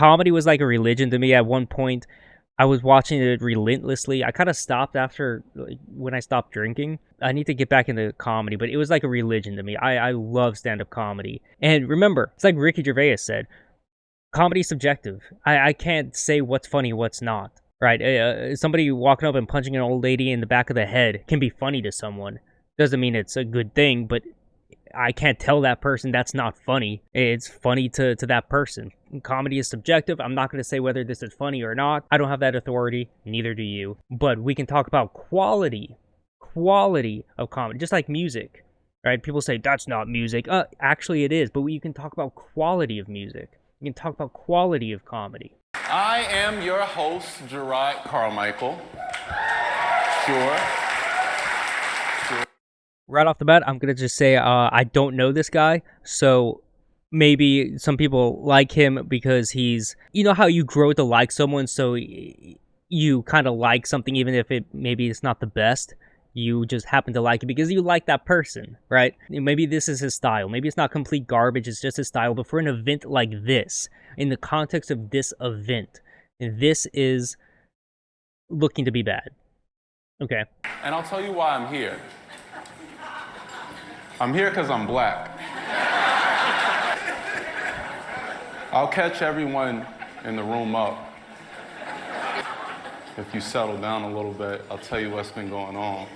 Comedy was like a religion to me at one point. I was watching it relentlessly. I kind of stopped after when I stopped drinking. I need to get back into comedy, but it was like a religion to me. I love stand-up comedy. And remember, it's like Ricky Gervais said, comedy's subjective. I can't say what's funny, what's not. Right? Somebody walking up and punching an old lady in the back of the head can be funny to someone. Doesn't mean it's a good thing, but I can't tell that person that's not funny. It's funny to that person. Comedy is subjective. I'm not going to say whether this is funny or not. I don't have that authority. Neither do you. But we can talk about quality of comedy, just like music. Right? People say that's not music. Actually it is. But you can talk about quality of music. You can talk about quality of comedy. I am your host, Jarrod Carmichael. Sure. Right off the bat, I'm going to just say I don't know this guy, so maybe some people like him because he's... You know how you grow to like someone, so you kind of like something even if maybe it's not the best? You just happen to like it because you like that person, right? Maybe this is his style. Maybe it's not complete garbage, it's just his style, but for an event like this, in the context of this event, this is looking to be bad. Okay. And I'll tell you why I'm here. I'm here because I'm black. I'll catch everyone in the room up. If you settle down a little bit, I'll tell you what's been going on.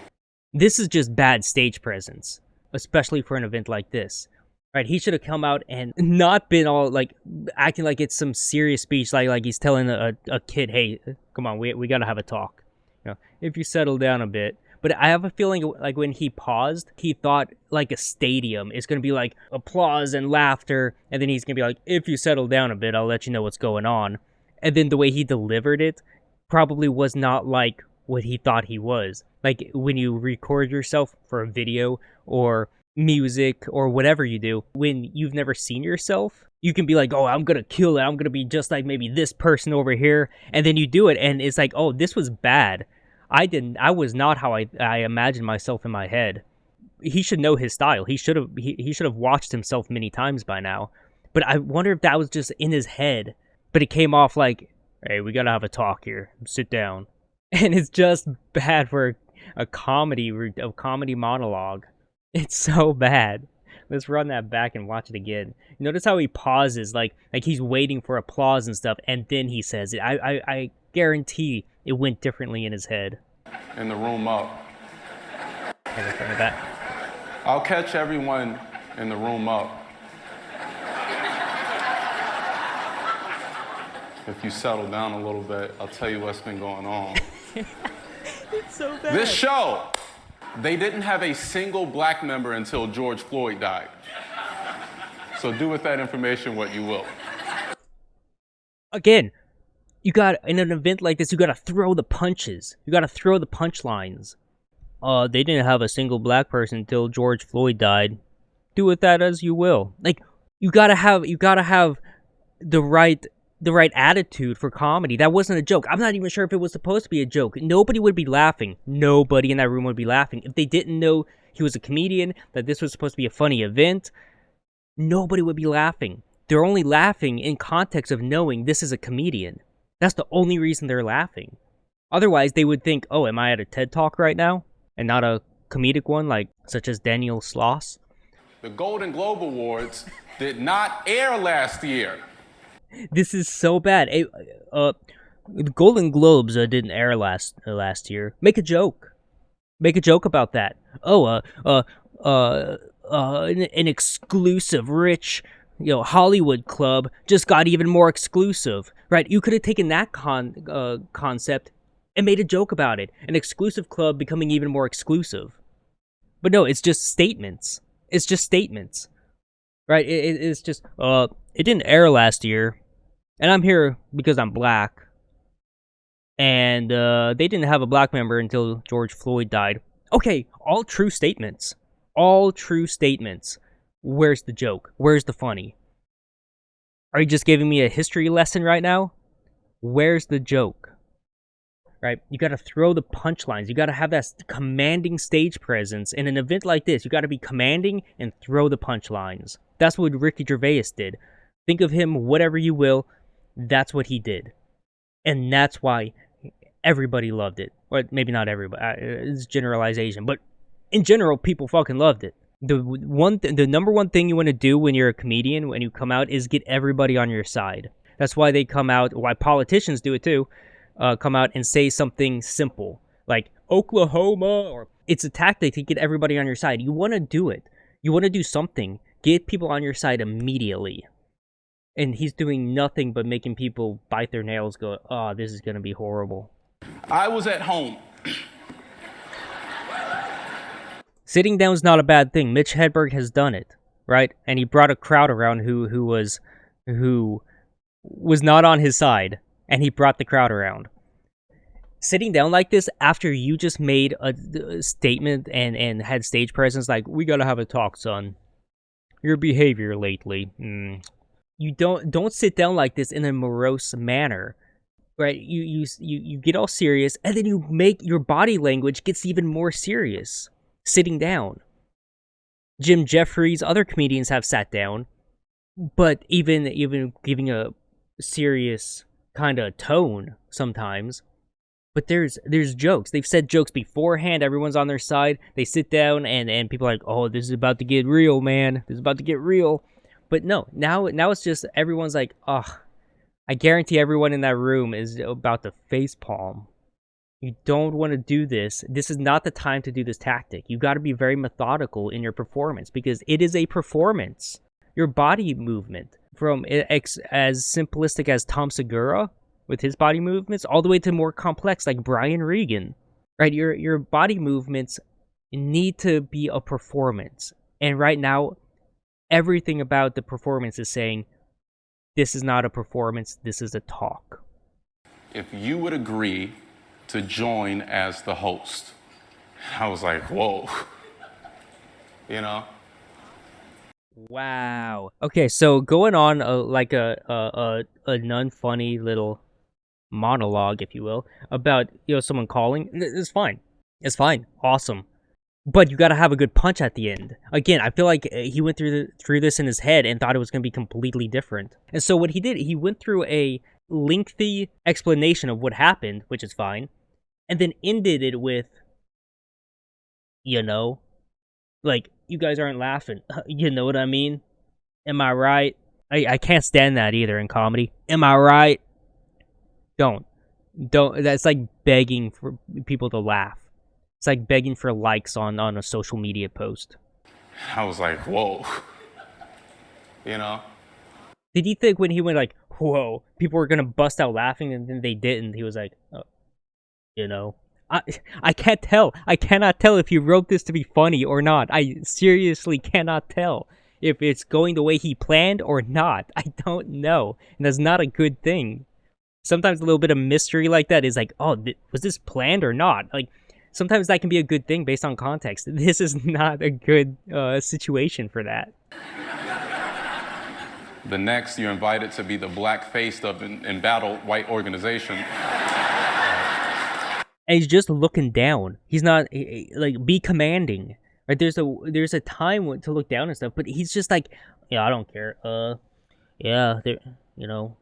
This is just bad stage presence, especially for an event like this. Right? He should have come out and not been all like acting like it's some serious speech, like he's telling a kid, "Hey, come on, we got to have a talk. You know, if you settle down a bit." But I have a feeling like when he paused, he thought like a stadium is going to be like applause and laughter. And then he's going to be like, if you settle down a bit, I'll let you know what's going on. And then the way he delivered it probably was not like what he thought he was. Like when you record yourself for a video or music or whatever you do, when you've never seen yourself, you can be like, oh, I'm going to kill it. I'm going to be just like maybe this person over here. And then you do it and it's like, oh, this was bad. I was not how I imagined myself in my head. He should know his style. He should have watched himself many times by now. But I wonder if that was just in his head. But it came off like, hey, we gotta have a talk here. Sit down. And it's just bad for a comedy monologue. It's so bad. Let's run that back and watch it again. Notice how he pauses, like he's waiting for applause and stuff, and then he says it. I guarantee it went differently in his head. In the room up. And in front of that. I'll catch everyone in the room up. If you settle down a little bit, I'll tell you what's been going on. It's so bad. This show, they didn't have a single black member until George Floyd died. So do with that information what you will. Again, in an event like this, you gotta throw the punches. You gotta throw the punchlines. They didn't have a single black person until George Floyd died. Do with that as you will. Like, you gotta have the right attitude for comedy. That wasn't a joke. I'm not even sure if it was supposed to be a joke. Nobody would be laughing. Nobody in that room would be laughing. If they didn't know he was a comedian, that this was supposed to be a funny event, nobody would be laughing. They're only laughing in context of knowing this is a comedian. That's the only reason they're laughing. Otherwise, they would think, oh, am I at a TED Talk right now? And not a comedic one, like such as Daniel Sloss? The Golden Globe Awards did not air last year. This is so bad. The Golden Globes didn't air last year. Make a joke. Make a joke about that. Oh, an exclusive, rich, Hollywood club just got even more exclusive, right? You could have taken that concept and made a joke about it. An exclusive club becoming even more exclusive. But no, it's just statements. It's just statements, right? It's just, it didn't air last year, and I'm here because I'm black, and they didn't have a black member until George Floyd died. Okay, all true statements. All true statements. Where's the joke? Where's the funny? Are you just giving me a history lesson right now? Where's the joke? Right? You gotta throw the punchlines. You gotta have that commanding stage presence. In an event like this, you gotta be commanding and throw the punchlines. That's what Ricky Gervais did. Think of him whatever you will. That's what he did. And that's why everybody loved it. Or maybe not everybody. It's generalization. But in general, people fucking loved it. The number one thing you want to do when you're a comedian, when you come out, is get everybody on your side. That's why they come out, why politicians do it too, come out and say something simple, like Oklahoma, or it's a tactic to get everybody on your side. You want to do it. You want to do something. Get people on your side immediately. And he's doing nothing but making people bite their nails, go, oh, this is going to be horrible. I was at home. Sitting down is not a bad thing. Mitch Hedberg has done it, right? And he brought a crowd around who was not on his side, and he brought the crowd around. Sitting down like this after you just made a statement and had stage presence, like, we gotta have a talk, son. Your behavior lately. You don't sit down like this in a morose manner, right? You get all serious, and then you make your body language gets even more serious. Sitting down. Jim Jeffries, other comedians have sat down, but even giving a serious kind of tone sometimes. But there's jokes. They've said jokes beforehand. Everyone's on their side. They sit down and people are like, oh, this is about to get real, man. This is about to get real. But no, now it's just everyone's like, oh, I guarantee everyone in that room is about to facepalm. You don't want to do this. This is not the time to do this tactic. You got to be very methodical in your performance because it is a performance. Your body movement, from as simplistic as Tom Segura with his body movements, all the way to more complex like Brian Regan, right? Your body movements need to be a performance. And right now, everything about the performance is saying, this is not a performance, this is a talk. If you would agree to join as the host. I was like, whoa. You know? Wow. Okay, so going on like a non-funny little monologue, if you will, about someone calling, it's fine. It's fine. Awesome. But you got to have a good punch at the end. Again, I feel like he went through this in his head and thought it was going to be completely different. And so what he did, he went through a lengthy explanation of what happened, which is fine, and then ended it with, like, you guys aren't laughing. You know what I mean? Am I right? I can't stand that either in comedy. Am I right? Don't. That's like begging for people to laugh. It's like begging for likes on a social media post. I was like, whoa. Did he think when he went like, whoa, people were going to bust out laughing and then they didn't? He was like, oh, I can't tell. I cannot tell if he wrote this to be funny or not. I seriously cannot tell if it's going the way he planned or not. I don't know. And that's not a good thing. Sometimes a little bit of mystery like that is like, oh, was this planned or not? Like, sometimes that can be a good thing based on context. This is not a good situation for that. The next, you're invited to be the black face of an embattled white organization. And he's just looking down. He's not like be commanding. Right? There's a time to look down and stuff, but he's just like, yeah, I don't care. Yeah, there.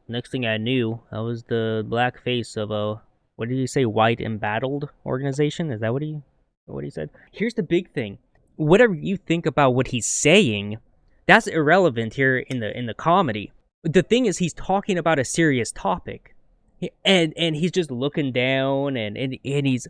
Next thing I knew, I was the black face of a, what did he say, white embattled organization? Is that what he said? Here's the big thing. Whatever you think about what he's saying, that's irrelevant here in the comedy. The thing is, he's talking about a serious topic. And he's just looking down and he's,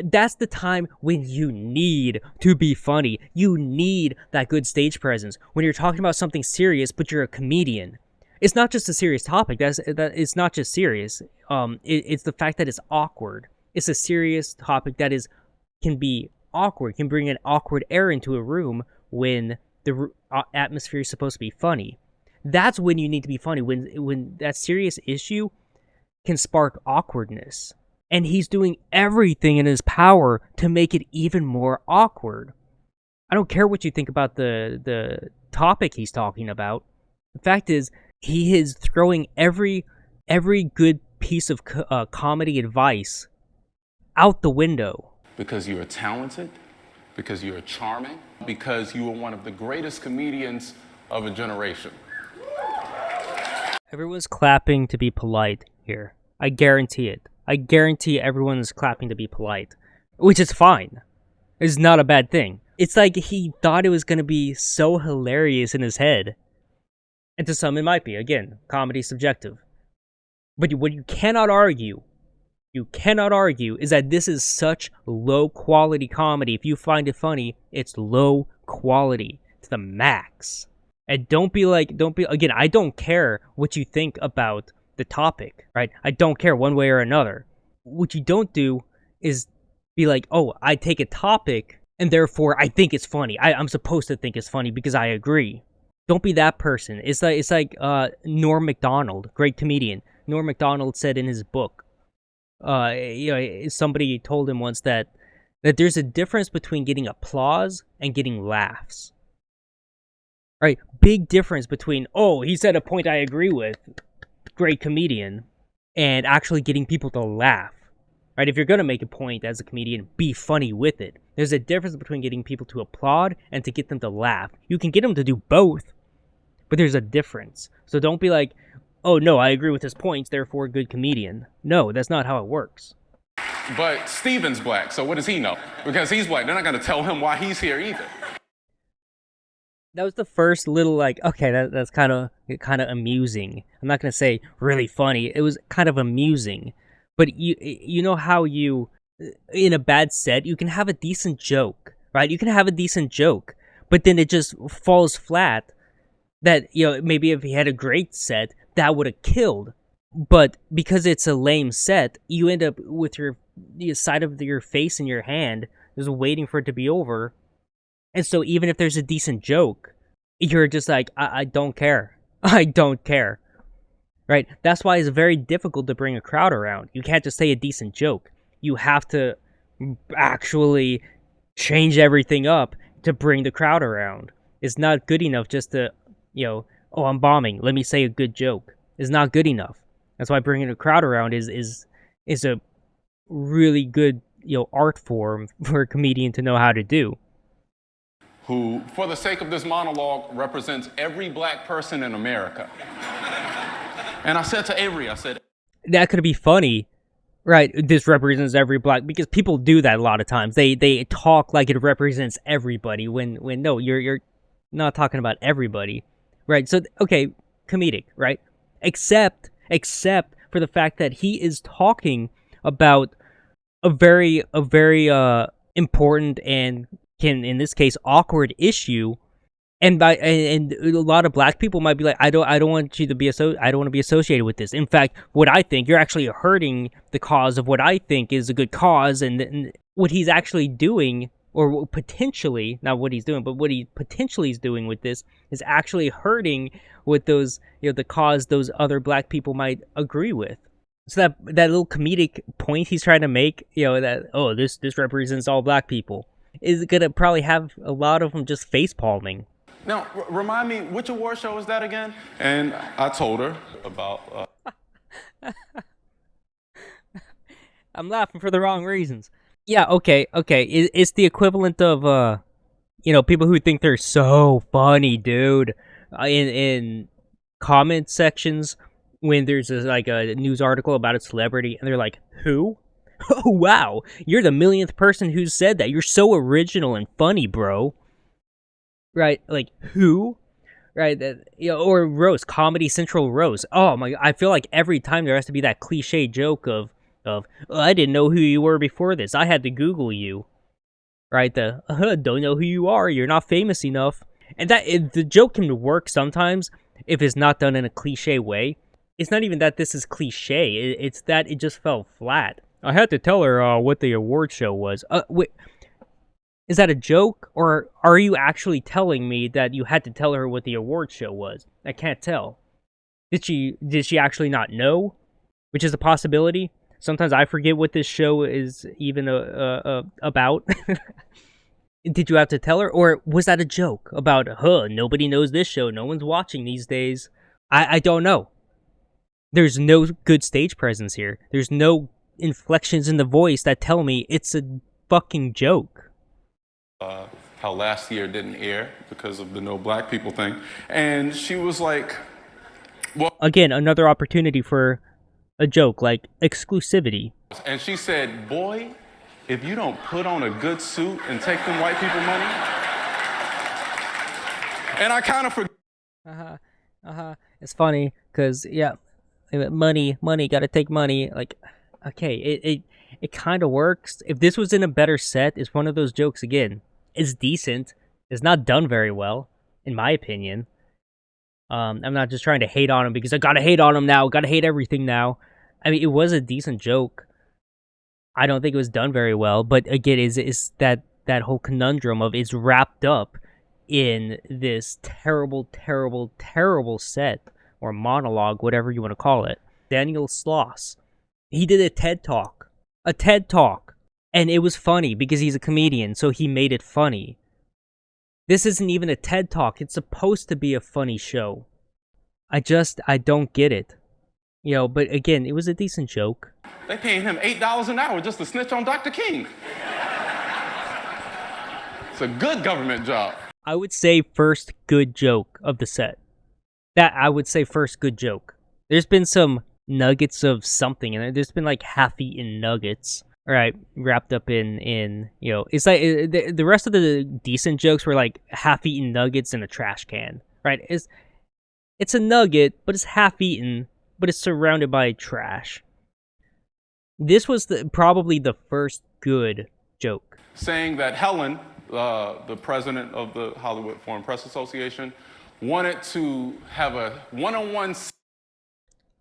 that's the time when you need to be funny. You need that good stage presence when you're talking about something serious, but you're a comedian. It's not just a serious topic. It's not just serious. It's the fact that it's awkward. It's a serious topic that can be awkward, can bring an awkward air into a room when the atmosphere is supposed to be funny. That's when you need to be funny, when that serious issue can spark awkwardness. And he's doing everything in his power to make it even more awkward. I don't care what you think about the topic he's talking about. The fact is, he is throwing every good piece of comedy advice out the window. Because you are talented, because you are charming, because you are one of the greatest comedians of a generation. Everyone's clapping to be polite here. I guarantee it. I guarantee everyone is clapping to be polite, which is fine. It's not a bad thing. It's like he thought it was gonna be so hilarious in his head. And to some it might be. Again, comedy subjective. But what you cannot argue is that this is such low quality comedy. If you find it funny, it's low quality to the max. And again, I don't care what you think about the topic, right? I don't care one way or another. What you don't do is be like, oh, I take a topic and therefore I think it's funny. I'm supposed to think it's funny because I agree. Don't be that person. It's like Norm Macdonald, great comedian. Norm Macdonald said in his book, somebody told him once that there's a difference between getting applause and getting laughs. Right? Big difference between, oh, he said a point I agree with, great comedian, and actually getting people to laugh. Right? If you're going to make a point as a comedian, be funny with it. There's a difference between getting people to applaud and to get them to laugh. You can get them to do both, but there's a difference. So don't be like, oh no, I agree with his points, therefore good comedian. No, that's not how it works. But Steven's black, so what does he know? Because he's black, they're not going to tell him why he's here either. That was the first little okay, that's kind of amusing. I'm not gonna say really funny. It was kind of amusing, but you know how you in a bad set you can have a decent joke, right? You can have a decent joke, but then it just falls flat. That maybe if he had a great set, that would have killed. But because it's a lame set, you end up with the side of your face in your hand, just waiting for it to be over. And so even if there's a decent joke, you're just like, I don't care. I don't care. Right? That's why it's very difficult to bring a crowd around. You can't just say a decent joke. You have to actually change everything up to bring the crowd around. It's not good enough just to, oh, I'm bombing, let me say a good joke. It's not good enough. That's why bringing a crowd around is a really good, art form for a comedian to know how to do. Who, for the sake of this monologue, represents every black person in America. And I said to Avery, that could be funny, right? This represents every black, because people do that a lot of times. They talk like it represents everybody when no, you're not talking about everybody, right? So okay, comedic, right? Except for the fact that he is talking about a very important and in this case awkward issue, and a lot of black people might be like, I don't want you to be I don't want to be associated with this. In fact, what I think, you're actually hurting the cause of what I think is a good cause, and what he's actually doing, or potentially not what he's doing, but what he potentially is doing with this is actually hurting with those the cause those other black people might agree with. So that little comedic point he's trying to make, that this represents all black people, is gonna probably have a lot of them just face palming. Now, remind me, which award show is that again? And I told her about... I'm laughing for the wrong reasons. Yeah, okay. It's the equivalent of, people who think they're so funny, dude. In comment sections, when there's a news article about a celebrity, and they're like, who? Oh, wow, you're the millionth person who said that. You're so original and funny, bro. Right? Like, who? Right? Or roast, Comedy Central roast. Oh my, I feel like every time there has to be that cliche joke of I didn't know who you were before this. I had to Google you. Right? Don't know who you are. You're not famous enough. And the joke can work sometimes if it's not done in a cliche way. It's not even that this is cliche. It's that it just fell flat. I had to tell her what the award show was. Wait, is that a joke, or are you actually telling me that you had to tell her what the award show was? I can't tell. Did she actually not know? Which is a possibility. Sometimes I forget what this show is even about. Did you have to tell her, or was that a joke about, nobody knows this show, no one's watching these days? I don't know. There's no good stage presence here. There's no inflections in the voice that tell me it's a fucking joke. How last year didn't air because of the no black people thing. And she was like, Well, Again, another opportunity for a joke, like exclusivity. and she said, boy, if you don't put on a good suit and take them white people money, and I kind of forgot. It's funny because yeah, money, gotta take money. Like, okay, it kind of works. If this was in a better set, it's one of those jokes again. It's decent. It's not done very well, in my opinion. I'm not just trying to hate on him because I gotta hate on him now. Gotta hate everything now. I mean, it was a decent joke. I don't think it was done very well, but again, is that whole conundrum of it's wrapped up in this terrible, terrible, terrible set or monologue, whatever you want to call it. Daniel Sloss, he did a TED Talk, and it was funny because he's a comedian, so he made it funny. This isn't even a TED Talk. It's supposed to be a funny show. I don't get it. You know, but again, it was a decent joke. They paying him $8 an hour just to snitch on Dr. King. It's a good government job. I would say first good joke of the set. That I would say first good joke. There's been some nuggets of something, and there's been like half-eaten nuggets. All right, wrapped up in you know, it's like the rest of the decent jokes were like half-eaten nuggets in a trash can. Right? It's a nugget, but it's half-eaten, but it's surrounded by trash. This was probably the first good joke. Saying that Helen, the president of the Hollywood Foreign Press Association, wanted to have a one-on-one.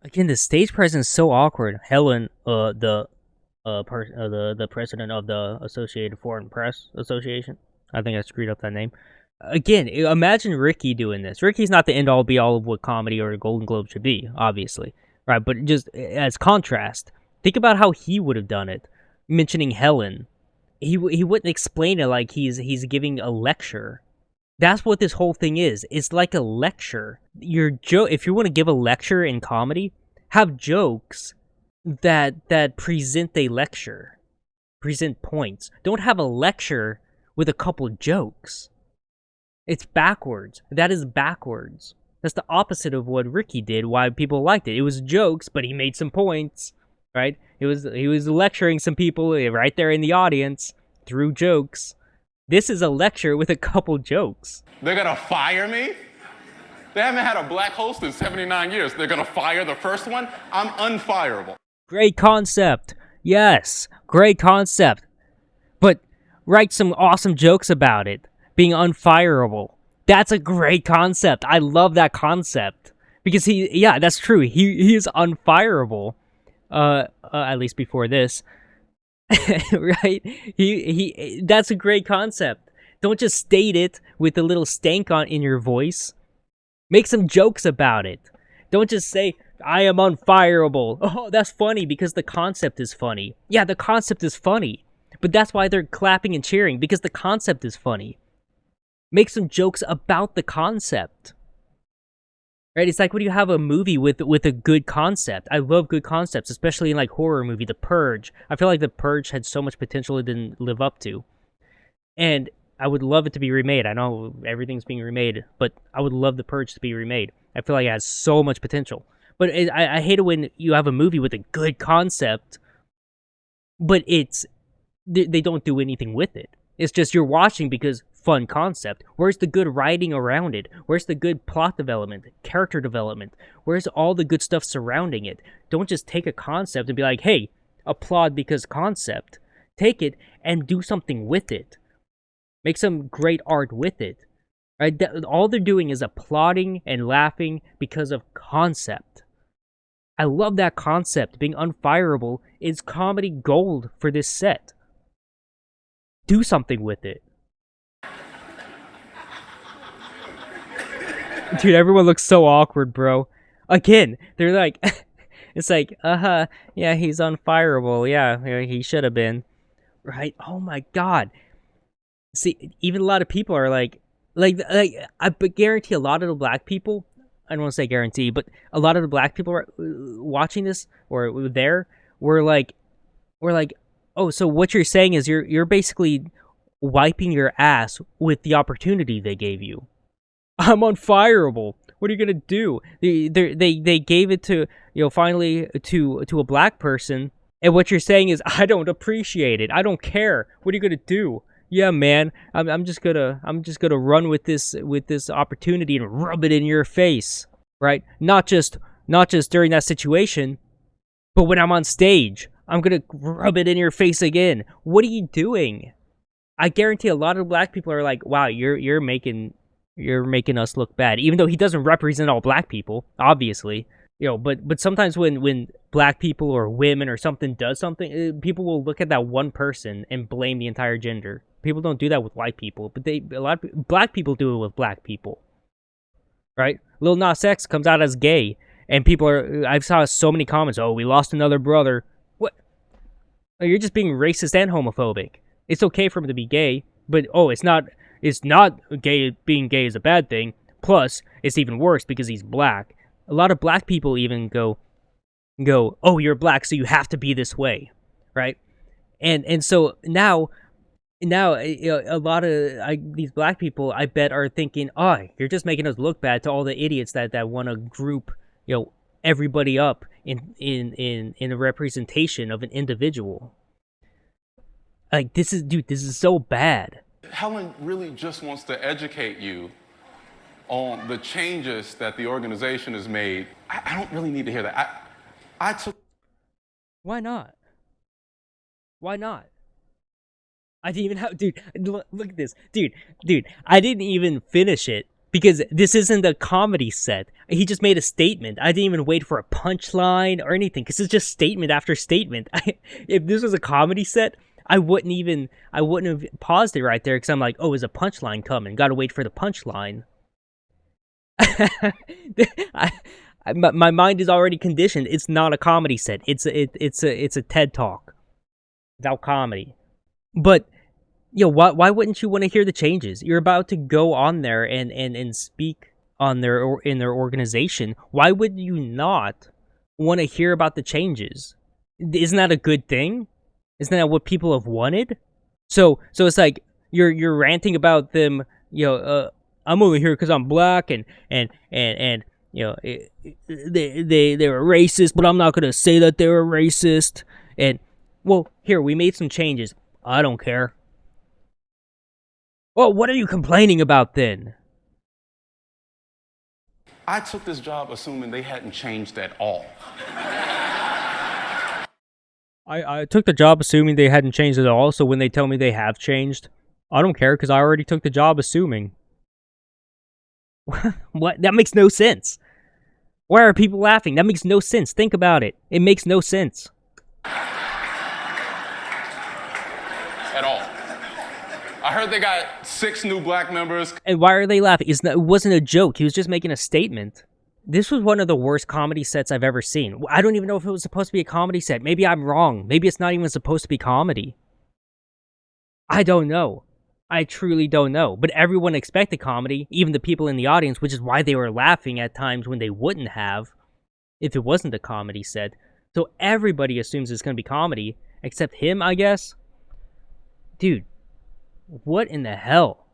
Again, the stage presence is so awkward. Helen, the president of the Associated Foreign Press Association. I think I screwed up that name. Again, imagine Ricky doing this. Ricky's not the end-all be-all of what comedy or a Golden Globe should be, obviously. Right, but just as contrast, think about how he would have done it. Mentioning Helen. He wouldn't explain it like he's giving a lecture. That's what this whole thing is. It's like a lecture. If you want to give a lecture in comedy, have jokes that present a lecture, present points. Don't have a lecture with a couple jokes. It's backwards. That is backwards. That's the opposite of what Ricky did. Why people liked it. It was jokes, but he made some points. Right? He was lecturing some people right there in the audience through jokes. This is a lecture with a couple jokes. They're gonna fire me? They haven't had a black host in 79 years. They're gonna fire the first one? I'm unfireable. Great concept. Yes, great concept. But write some awesome jokes about it. Being unfireable. That's a great concept. I love that concept. Because that's true. He is unfireable. At least before this. Right? That's a great concept. Don't just state it with a little stank in your voice. Make some jokes about it. Don't just say, I am unfireable. Oh, that's funny because the concept is funny. Yeah, the concept is funny. But that's why they're clapping and cheering, because the concept is funny. Make some jokes about the concept. Right? It's like when you have a movie with a good concept. I love good concepts, especially in like horror movie, The Purge. I feel like The Purge had so much potential it didn't live up to. And I would love it to be remade. I know everything's being remade, but I would love The Purge to be remade. I feel like it has so much potential. But I hate it when you have a movie with a good concept, but they don't do anything with it. It's just you're watching because fun concept. Where's the good writing around it? Where's the good plot development, character development? Where's all the good stuff surrounding it? Don't just take a concept and be like, hey, applaud because concept. Take it and do something with it. Make some great art with it. Right? All they're doing is applauding and laughing because of concept. I love that concept. Being unfireable is comedy gold for this set. Do something with it. Dude, everyone looks so awkward, bro. Again, they're like, it's like, yeah, he's unfireable. Yeah, he should have been. Right? Oh my god. See, even a lot of people are like, I guarantee a lot of the black people, I don't want to say guarantee, but a lot of the black people watching this, or there, were like, oh, so what you're saying is you're basically wiping your ass with the opportunity they gave you. I'm unfireable. What are you gonna do? They gave it to, finally to a black person, and what you're saying is, I don't appreciate it. I don't care. What are you gonna do? Yeah, man, I'm just gonna run with this opportunity and rub it in your face, right? Not just during that situation, but when I'm on stage, I'm gonna rub it in your face again. What are you doing? I guarantee a lot of black people are like, "Wow, you're making us look bad," even though he doesn't represent all black people, obviously. But sometimes when black people or women or something does something, people will look at that one person and blame the entire gender. People don't do that with white people, but black people do it with black people, right? Lil Nas X comes out as gay, and I've saw so many comments. Oh, we lost another brother. What? Oh, you're just being racist and homophobic. It's okay for him to be gay, but it's not. It's not gay. Being gay is a bad thing. Plus, it's even worse because he's black. A lot of black people even go, oh, you're black, so you have to be this way, right? And so now a lot of these black people, I bet, are thinking, oh, you're just making us look bad to all the idiots that want to group, everybody up in a representation of an individual. Like, this is so bad. Helen really just wants to educate you on the changes that the organization has made. I don't really need to hear that. I took... Why not? Why not? I didn't even have... Dude, look at this. Dude, I didn't even finish it because this isn't a comedy set. He just made a statement. I didn't even wait for a punchline or anything because it's just statement after statement. If this was a comedy set, I wouldn't have paused it right there because I'm like, oh, is a punchline coming? Gotta wait for the punchline. My mind is already conditioned. It's not a comedy set. It's a TED Talk without comedy. But why wouldn't you want to hear the changes? You're about to go on there and speak on in their organization. Why would you not want to hear about the changes? Isn't that a good thing? Isn't that what people have wanted? So it's like you're ranting about them. I'm only here because I'm black and they were racist, but I'm not gonna say that they were racist. And well, here we made some changes. I don't care. Well, what are you complaining about then? I took this job assuming they hadn't changed at all. I took the job assuming they hadn't changed at all, so when they tell me they have changed, I don't care because I already took the job assuming. What? That makes no sense. Why are people laughing? That makes no sense. Think about it. It makes no sense. At all. I heard they got 6 new black members. And why are they laughing? It wasn't a joke. He was just making a statement. This was one of the worst comedy sets I've ever seen. I don't even know if it was supposed to be a comedy set. Maybe I'm wrong. Maybe it's not even supposed to be comedy. I don't know. I truly don't know. But everyone expected comedy, even the people in the audience, which is why they were laughing at times when they wouldn't have if it wasn't a comedy set. So everybody assumes it's going to be comedy, except him, I guess. Dude, what in the hell?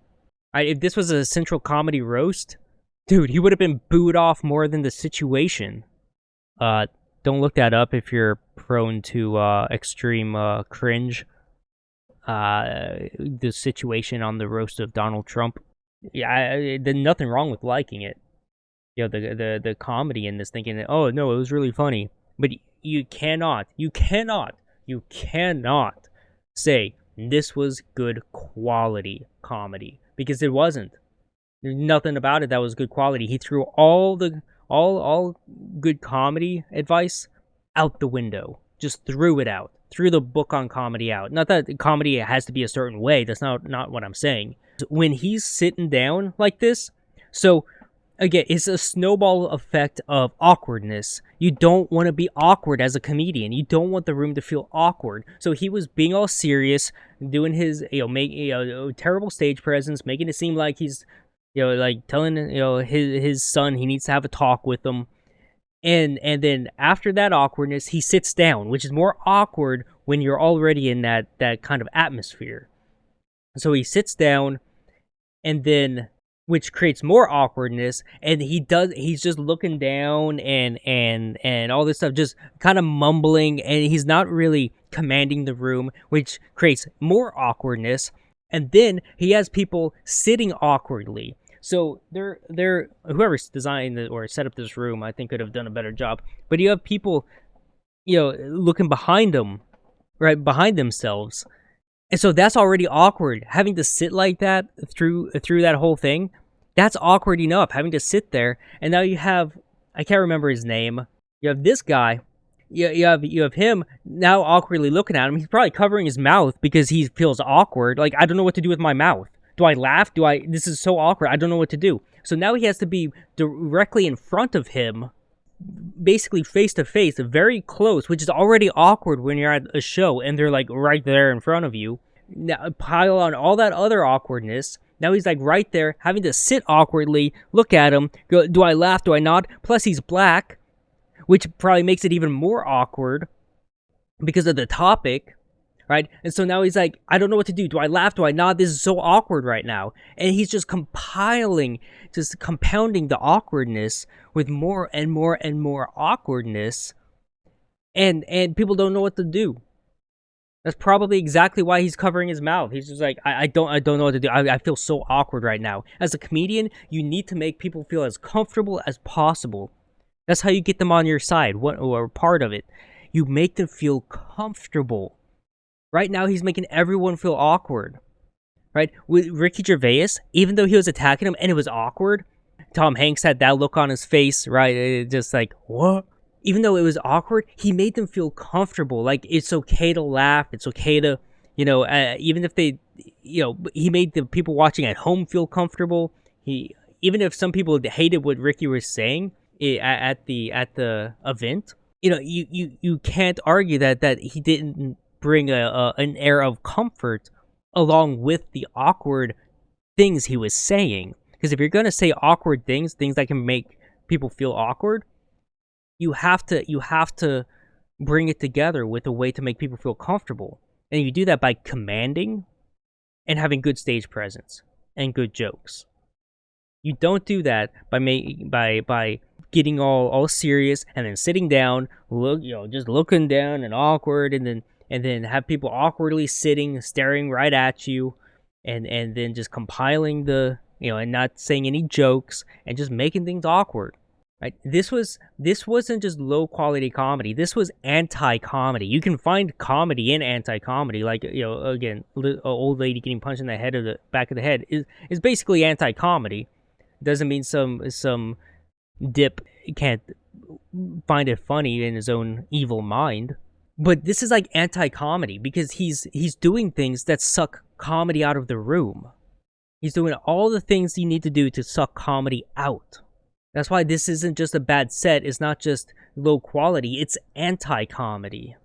If this was a central comedy roast, dude, he would have been booed off more than the situation. Don't look that up if you're prone to extreme cringe. The situation on the roast of Donald Trump. Yeah, there's nothing wrong with liking it. The comedy in this, thinking that, oh no, it was really funny. But you cannot say this was good quality comedy, because it wasn't. There's nothing about it that was good quality. He threw all good comedy advice out the window. Just threw it out. Threw the book on comedy out. Not that comedy has to be a certain way. That's not what I'm saying. When he's sitting down like this, so again, it's a snowball effect of awkwardness. You don't want to be awkward as a comedian. You don't want the room to feel awkward. So he was being all serious, doing his making terrible stage presence, making it seem like he's like telling his son he needs to have a talk with him. And then after that awkwardness, he sits down, which is more awkward when you're already in that kind of atmosphere. So he sits down, and then which creates more awkwardness. And he's just looking down and all this stuff, just kind of mumbling, and he's not really commanding the room, which creates more awkwardness. And then he has people sitting awkwardly. So they're whoever's designed or set up this room, I think, could have done a better job. But you have people, looking behind them, right behind themselves, and so that's already awkward. Having to sit like that through that whole thing, that's awkward enough. Having to sit there, and now you have, I can't remember his name. You have this guy. You have him now awkwardly looking at him. He's probably covering his mouth because he feels awkward. Like, I don't know what to do with my mouth. Do I laugh? This is so awkward. I don't know what to do. So now he has to be directly in front of him, basically face to face, very close, which is already awkward when you're at a show and they're like right there in front of you. Now pile on all that other awkwardness. Now he's like right there, having to sit awkwardly, look at him, go, do I laugh? Do I not? Plus he's black, which probably makes it even more awkward because of the topic, right? And so now he's like, I don't know what to do. Do I laugh? Do I not? This is so awkward right now. And he's just compounding the awkwardness with more and more and more awkwardness. And people don't know what to do. That's probably exactly why he's covering his mouth. He's just like, I don't know what to do. I feel so awkward right now. As a comedian, you need to make people feel as comfortable as possible. That's how you get them on your side, or part of it. You make them feel comfortable. Right now, he's making everyone feel awkward. Right? With Ricky Gervais, even though he was attacking him and it was awkward, Tom Hanks had that look on his face, right? Just like, what? Even though it was awkward, he made them feel comfortable. Like, it's okay to laugh. It's okay to, even if they, he made the people watching at home feel comfortable. Even if some people hated what Ricky was saying at the event, you can't argue that he didn't bring an air of comfort along with the awkward things he was saying. Because if you're gonna say awkward things that can make people feel awkward, you have to bring it together with a way to make people feel comfortable. And you do that by commanding and having good stage presence and good jokes. You don't do that by getting all serious and then sitting down, just looking down and awkward, and then have people awkwardly sitting, staring right at you, and then just compiling and not saying any jokes and just making things awkward. Right? This wasn't just low quality comedy. This was anti-comedy. You can find comedy in anti-comedy. Like, again, an old lady getting punched in the back of the head is basically anti-comedy. Doesn't mean some dip can't find it funny in his own evil mind. But this is like anti-comedy because he's doing things that suck comedy out of the room. He's doing all the things you need to do to suck comedy out. That's why this isn't just a bad set. It's not just low quality. It's anti-comedy.